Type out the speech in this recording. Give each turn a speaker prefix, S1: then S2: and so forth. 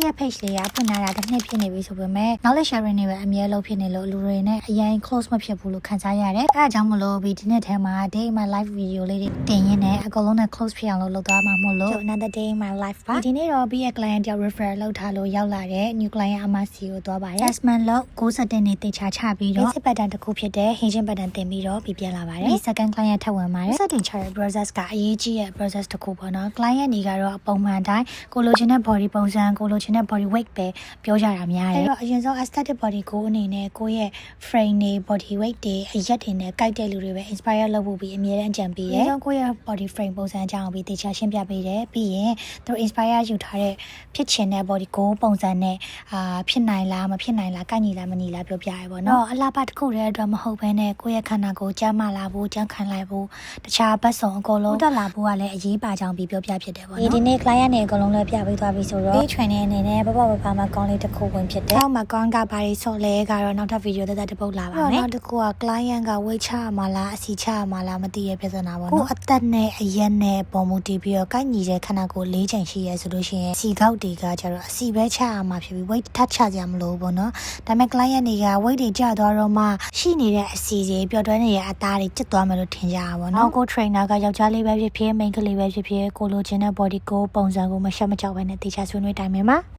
S1: ရဲ့ page လေးကဖွင့်လာတာတစ်နှစ်ဖြစ်နေပြီဆိုပေမဲ့ knowledge sharing တွေပဲအများလို့ဖြစ်နေလို့လူတွေနဲ့အရင် close မဖြစ်ဘူးလို့ခံစားရတယ်အဲဒါကြောင့်မလို့ဒီနေ့ထဲမှာ day in my life video လေးတွေတင်ရင်းနဲ့အကုန်လုံးနဲ့ close ဖြစ်အောင်လုပ်သွားမှာမို့လို့ another day in my life ပါဒီနေ့တော့ be a client ကြောင့် refer လုပ်ထားလို့ရောက်လာတဲ့ new client အမစီကိုသွားပါတယ် Jasmine လို့60နဲ့တေချာချပြီးတော့ basic pattern တစ်ခုဖြစ်တဲ့ hinging pattern တင်ပြီးတော့ပြပြန်လာပါတယ်ဒီ second client ထပ်ဝင်ပါတယ် setting ချတဲ့ process ကအရေးကြီးတဲ့ process တစ်ခုပေါ့နော် client တွေကတော့ပုံမှန်တိုင်းကိုလိုချင်တဲ့ body ပုံစံကိုလိုချင်တဲ့ body weight ပဲပြောကြတာများတယ်အဲ့တော့အရင်ဆုံး aesthetic body ကိုအနေနဲ့ကိုယ့်ရဲ့ frame တွေ body weight တွေအရက်တွေနဲ့ကိုက်တဲ့လူတွေပဲ inspire လုပ်ဖို့ပြီးအမြဲတမ်းကြံပေးတယ်အရင်ဆုံးကိုယ့်ရဲ့ body frame ပုံစံအကြောင်းပြီးတေချာရှင်းပြပေးတယ်ပြီးရင်သူ inspire ယူထားတဲ့ဖြစ်ချင်တဲ့ body ကိုပုံစံနဲ့ဖြစ်နိုင်လားမဖြစ်နိုင်လားကိုက်ညီလားမညီလားပြောပြရပေါ့နော်အလားပါတစ်ခုတည်းအတွက်မဟုတ်ဘဲနဲ့ကိုယ့်ရဲ့ခန္ဓာကိုယ်ကြမ်းမာလာဖို့ကြမ်းခံလိုက်ဖို့တခြားဘက်ဆောင်အကုန်လုံးတက်လာဖို့ကလည်းအရေးပါကြောင်းပြီးပြောပြဖြစ်တယ်ပေါ့နော်ဒီနေ့ client တွေအကုန်လုံးလည်းပြပေးသွားပြီဆိုတော့ training အနေနဲ့ဘာမှကောင်းလေးတစ်ခုဝင်ဖြစ်တယ်အောက်မှာကောင်းကဘာတွေဆော့လဲကတော့နောက်ထပ် video တစ်ပုတ်လာပါမယ်နောက်တစ်ခုက client က weight ချရမှာလားအစီချရမှာလားမသိရပြဿနာပေါ့နော်ကိုအသက်နဲ့အရက်နဲ့ပုံမူတည်ပြီးတော့ကိုက်ညီတဲ့ခန္ဓာကိုယ်၄ချိန်ရှိရဲဆိုလို့ရှိရင်စီကောက်တွေကကျတော့အစီပဲချရမှာဖြစ်ပြီး weight ထပ်ချကြမလို့ပေါ့နော်ဒါပေမဲ့ client တွေက weight တွေကျသွားတော့မှရှိနေတဲ့အစီတွေပျော်တွဲနေတဲ့အသားတွေကျစ်သွားမယ်လို့ထင်ကြတာပေါ့နော်ကို trainer ကယောက်ျားလေးပဲဖြစ်ဖြစ် main ကလေးပဲဖြစ်ဖြစ်ကိုလိုချင်တဲ့ body ကိုပုံစံကိုမရှက်မကြောက်ပဲနဲ့တေချာဆွေးနွေးတိုင်းမှာ